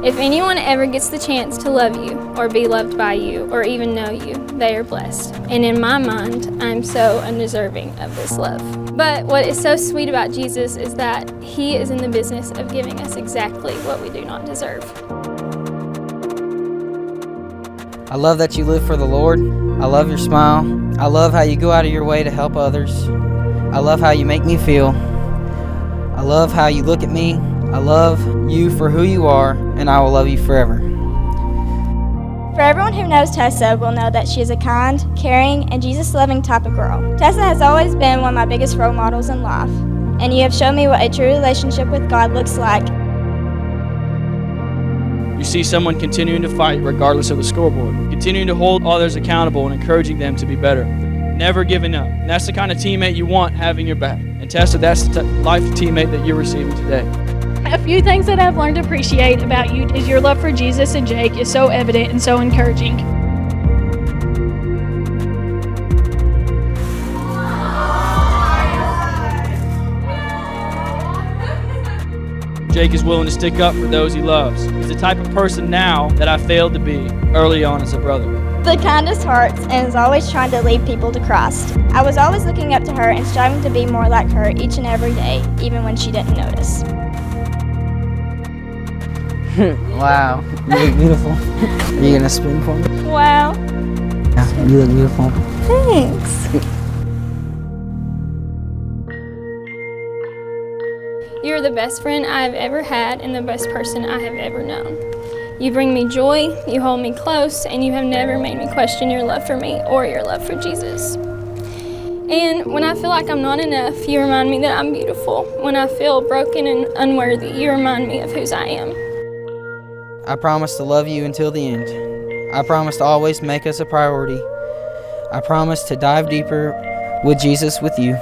If anyone ever gets the chance to love you or be loved by you or even know you, they are blessed. And in my mind, I'm so undeserving of this love. But what is so sweet about Jesus is that he is in the business of giving us exactly what we do not deserve. I love that you live for the Lord. I love your smile. I love how you go out of your way to help others. I love how you make me feel. I love how you look at me. I love you for who you are, and I will love you forever. For everyone who knows Tessa will know that she is a kind, caring, and Jesus-loving type of girl. Tessa has always been one of my biggest role models in life, and you have shown me what a true relationship with God looks like. You see someone continuing to fight regardless of the scoreboard, continuing to hold others accountable and encouraging them to be better, never giving up. And that's the kind of teammate you want having your back. And Tessa, that's the life teammate that you're receiving today. A few things that I've learned to appreciate about you is your love for Jesus and Jake is so evident and so encouraging. Jake is willing to stick up for those he loves. He's the type of person now that I failed to be early on as a brother. The kindest hearts and is always trying to lead people to Christ. I was always looking up to her and striving to be more like her each and every day, even when she didn't notice. Wow, you look beautiful. Are you gonna spin for me? Wow. Yeah, you look beautiful. Thanks. You're the best friend I have ever had and the best person I have ever known. You bring me joy, you hold me close, and you have never made me question your love for me or your love for Jesus. And when I feel like I'm not enough, you remind me that I'm beautiful. When I feel broken and unworthy, you remind me of whose I am. I promise to love you until the end. I promise to always make us a priority. I promise to dive deeper with Jesus with you.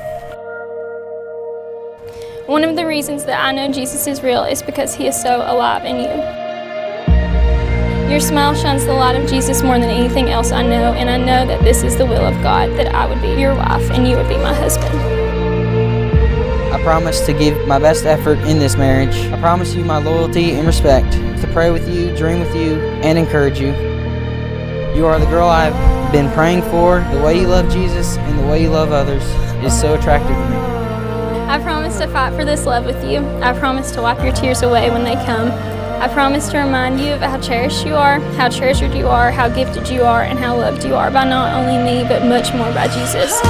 One of the reasons that I know Jesus is real is because he is so alive in you. Your smile shines the light of Jesus more than anything else I know, and I know that this is the will of God, that I would be your wife and you would be my husband. I promise to give my best effort in this marriage. I promise you my loyalty and respect, to pray with you, dream with you, and encourage you. You are the girl I've been praying for. The way you love Jesus and the way you love others is so attractive to me. I promise to fight for this love with you. I promise to wipe your tears away when they come. I promise to remind you of how cherished you are, how treasured you are, how gifted you are, and how loved you are by not only me, but much more by Jesus.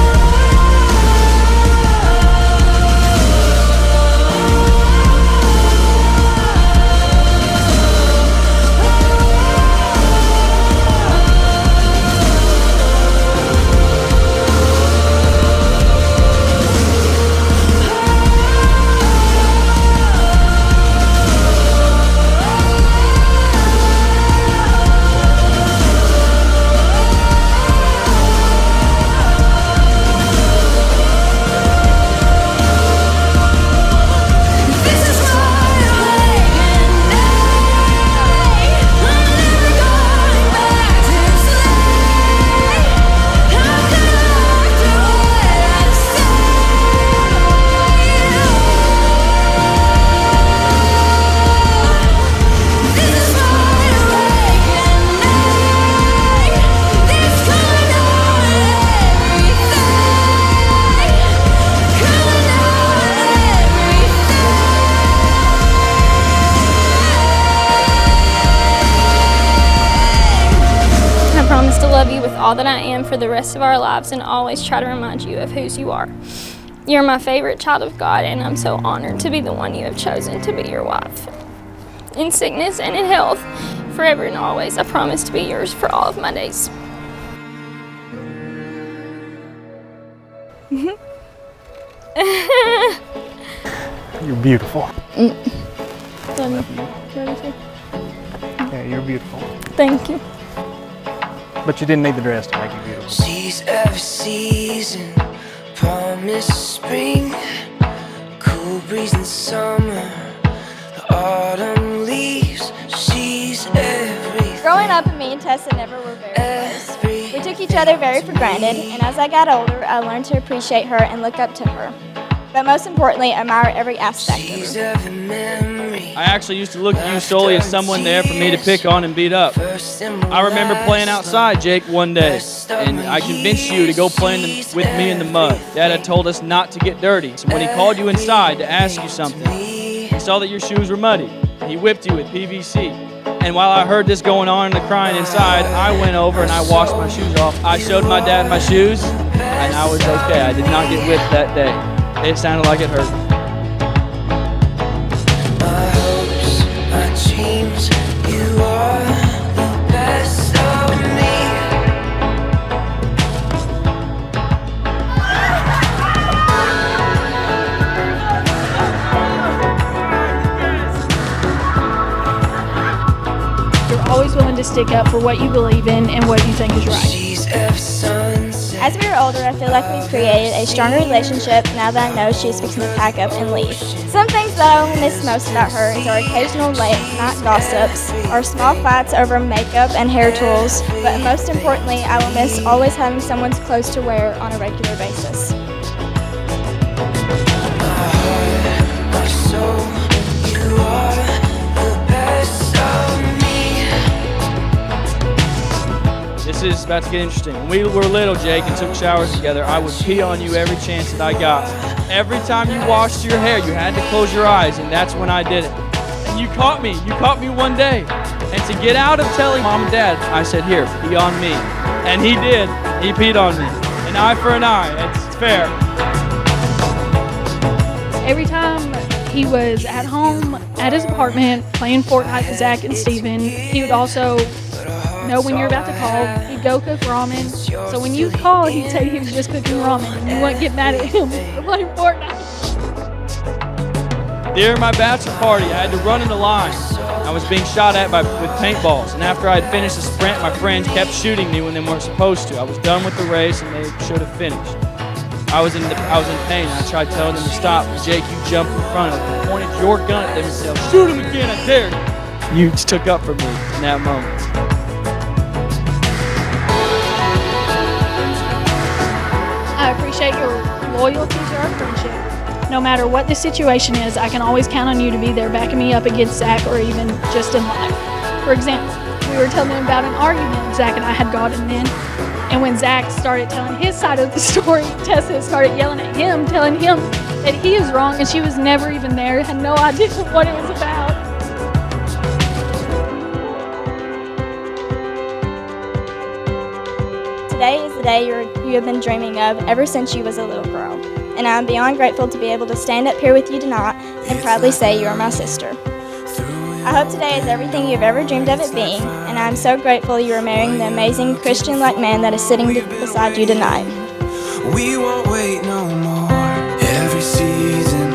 I promise to love you with all that I am for the rest of our lives and always try to remind you of whose you are. You're my favorite child of God, and I'm so honored to be the one you have chosen to be your wife. In sickness and in health, forever and always, I promise to be yours for all of my days. You're beautiful. Love you. Yeah, you're beautiful. Thank you. But you didn't need the dress to make you beautiful. She's every season, promise spring, cool breeze in summer, the autumn leaves. She's everything. Growing up, me and Tessa never were very close. We took each other very for granted, and as I got older, I learned to appreciate her and look up to her. but most importantly, admire every aspect of She's her. every memory. I actually used to look at you solely as someone there for me to pick on and beat up. I remember playing outside, Jake, one day, and I convinced you to go play with me in the mud. Dad had told us not to get dirty, so when he called you inside to ask you something, he saw that your shoes were muddy. He whipped you with PVC. And while I heard this going on and the crying inside, I went over and I washed my shoes off. I showed my dad my shoes, and I was okay. I did not get whipped that day. It sounded like it hurt. My hopes, my dreams, you are the best of me. You're always willing to stick up for what you believe in and what you think is right. She's every sunset. As we are older, I feel like we've created a stronger relationship now that I know she's fixing to pack up and leave. Some things that I will miss most about her is our occasional late-night gossips, our small fights over makeup and hair tools, but most importantly, I will miss always having someone's clothes to wear on a regular basis. My soul, you are the best of me. This is about to get interesting. When we were little, Jake, and took showers together, I would pee on you every chance that I got. Every time you washed your hair, you had to close your eyes, and that's when I did it. And you caught me. You caught me one day. And to get out of telling Mom and Dad, I said, here, pee on me. And he did. He peed on me. An eye for an eye. It's fair. Every time he was at home, at his apartment, playing Fortnite with Zach and Steven, he would also know when you're about to call. He'd go cook ramen. So when you called, he'd say he was just cooking ramen, and you wouldn't get mad at him for playing Fortnite. During my bachelor party, I had to run in the line. I was being shot at with paintballs, and after I had finished the sprint, my friends kept shooting me when they weren't supposed to. I was done with the race, and they should have finished. I was in pain. I tried telling them to stop, but Jake, you jumped in front of them, pointed your gun at them and said, shoot him again, I dare you. You took up for me in that moment. I appreciate your loyalty to our friendship. No matter what the situation is, I can always count on you to be there backing me up against Zach or even just in life. For example, we were telling him about an argument Zach and I had gotten in, and when Zach started telling his side of the story, Tessa started yelling at him, telling him that he is wrong and she was never even there, had no idea what it was about. Today is the day you have been dreaming of ever since you was a little girl, and I am beyond grateful to be able to stand up here with you tonight and proudly say you are my sister. I hope today is everything you've ever dreamed of it being, and I am so grateful you are marrying the amazing Christian-like man that is sitting beside you tonight. We won't wait no more. Every season,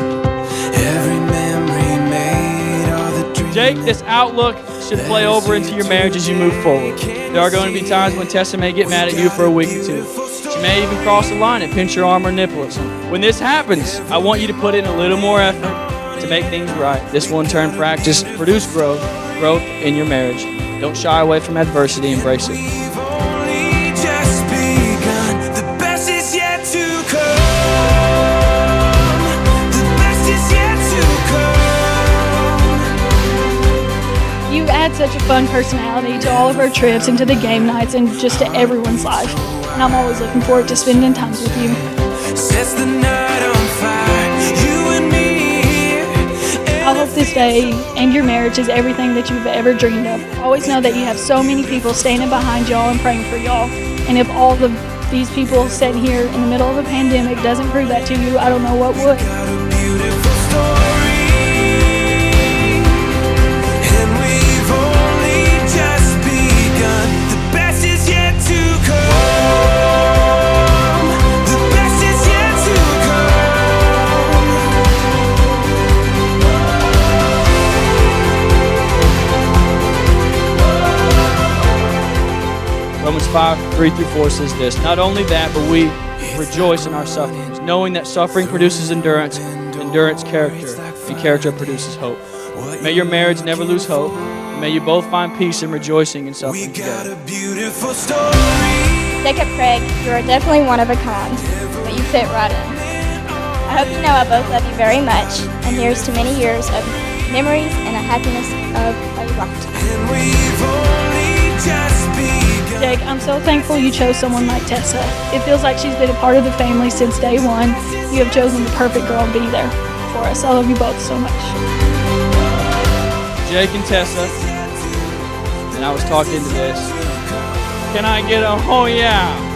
every memory made, all the dreams. Jake, this outlook should play over into your marriage as you move forward. There are going to be times when Tessa may get mad at you for a week or two. She may even cross the line and pinch your arm or nipple at something. When this happens, I want you to put in a little more effort to make things right. This will in turn produce growth in your marriage. Don't shy away from adversity, embrace it. We've only just begun. The best is yet to come. The best is yet to come. You add such a fun personality to all of our trips and to the game nights and just to everyone's life. And I'm always looking forward to spending time with you. Sets the night on fire. You and me. I hope this day and your marriage is everything that you've ever dreamed of. Always know that you have so many people standing behind y'all and praying for y'all. And if all of these people sitting here in the middle of a pandemic doesn't prove that to you, I don't know what would. Got a beautiful story, and we've only just begun. The best is yet to come. The best is yet to Romans 5:3-4 says this, not only that, but we rejoice in our sufferings, knowing that suffering produces endurance, endurance character, and character produces hope. May your marriage never lose hope. May you both find peace and rejoicing in We suffering got together. a beautiful story. Jacob Craig, you are definitely one of a kind, but you fit right in. I hope you know I both love you very much, and here's to many years of memories and a happiness of a lifetime. And we've only just begun. Jake, I'm so thankful you chose someone like Tessa. It feels like she's been a part of the family since day one. You have chosen the perfect girl to be there for us. I love you both so much. Jake and Tessa, and I was talked into this. Can I get a oh yeah?